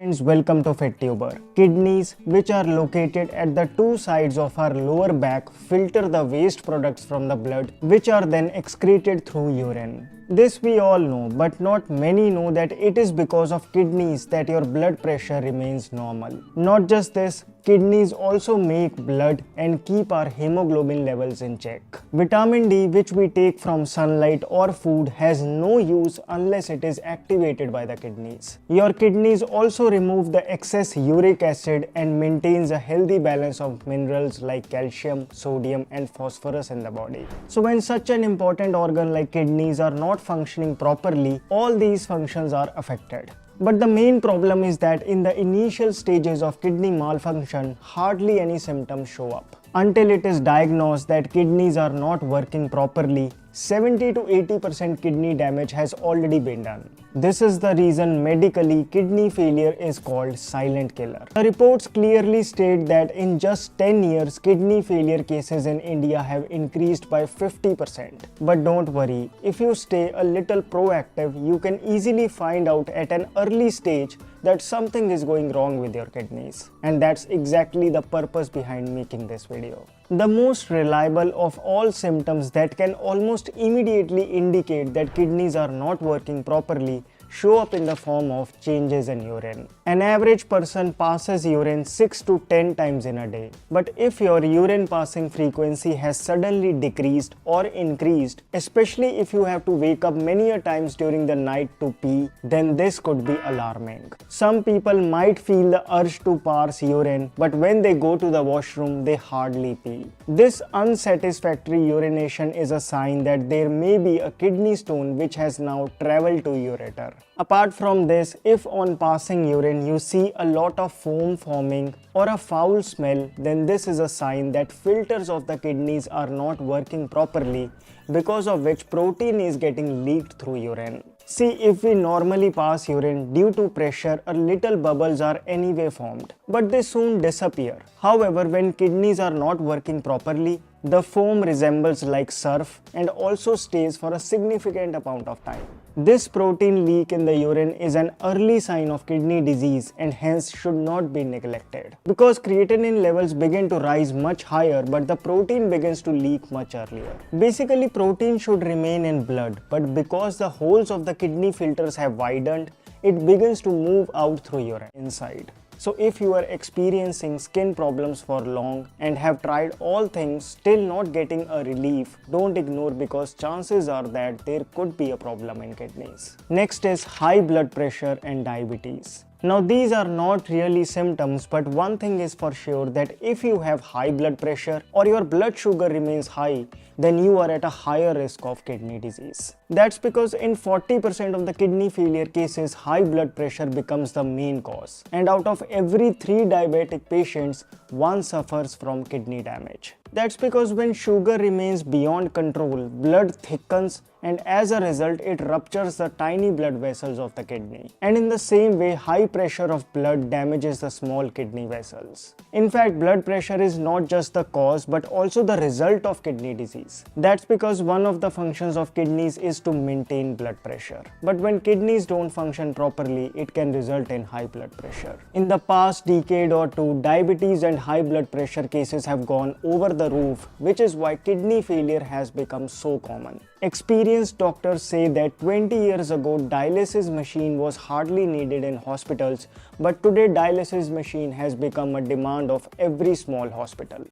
friends, welcome to FitTuber. Kidneys, which are located at the two sides of our lower back, filter the waste products from the blood, which are then excreted through urine. This we all know, but not many know that it is because of kidneys that your blood pressure remains normal. Not just this, kidneys also make blood and keep our hemoglobin levels in check. Vitamin D, which we take from sunlight or food, has no use unless it is activated by the kidneys. Your kidneys also remove the excess uric acid and maintains a healthy balance of minerals like calcium, sodium and phosphorus in the body. So when such an important organ like kidneys are not functioning properly, all these functions are affected. But the main problem is that in the initial stages of kidney malfunction, hardly any symptoms show up. Until it is diagnosed that kidneys are not working properly, 70 to 80% kidney damage has already been done. This is the reason medically kidney failure is called silent killer. The reports clearly state that in just 10 years, kidney failure cases in India have increased by 50%. But don't worry, if you stay a little proactive, you can easily find out at an early stage that something is going wrong with your kidneys. And that's exactly the purpose behind making this video. The most reliable of all symptoms that can almost immediately indicate that kidneys are not working properly show up in the form of changes in urine. An average person passes urine 6 to 10 times in a day. But if your urine passing frequency has suddenly decreased or increased, especially if you have to wake up many a times during the night to pee, then this could be alarming. Some people might feel the urge to pass urine, but when they go to the washroom, they hardly pee. This unsatisfactory urination is a sign that there may be a kidney stone which has now traveled to ureter. Apart from this, if on passing urine you see a lot of foam forming or a foul smell, then this is a sign that filters of the kidneys are not working properly, because of which protein is getting leaked through urine. See, if we normally pass urine, due to pressure, a little bubbles are anyway formed, but they soon disappear. However, when kidneys are not working properly, the foam resembles like surf and also stays for a significant amount of time. This protein leak in the urine is an early sign of kidney disease and hence should not be neglected. Because creatinine levels begin to rise much higher, but the protein begins to leak much earlier. Basically, protein should remain in blood, but because the holes of the kidney filters have widened, it begins to move out through urine inside. So if you are experiencing skin problems for long and have tried all things still not getting a relief, don't ignore, because chances are that there could be a problem in kidneys. Next is high blood pressure and diabetes. Now these are not really symptoms, but one thing is for sure, that if you have high blood pressure or your blood sugar remains high, then you are at a higher risk of kidney disease. That's because in 40% of the kidney failure cases, high blood pressure becomes the main cause. And out of every 3 diabetic patients, 1 suffers from kidney damage. That's because when sugar remains beyond control, blood thickens and as a result it ruptures the tiny blood vessels of the kidney. And in the same way, high pressure of blood damages the small kidney vessels. In fact, blood pressure is not just the cause but also the result of kidney disease. That's because one of the functions of kidneys is to maintain blood pressure. But when kidneys don't function properly, it can result in high blood pressure. In the past decade or two, diabetes and high blood pressure cases have gone over the roof, which is why kidney failure has become so common. Experienced doctors say that 20 years ago, dialysis machine was hardly needed in hospitals, but today dialysis machine has become a demand of every small hospital.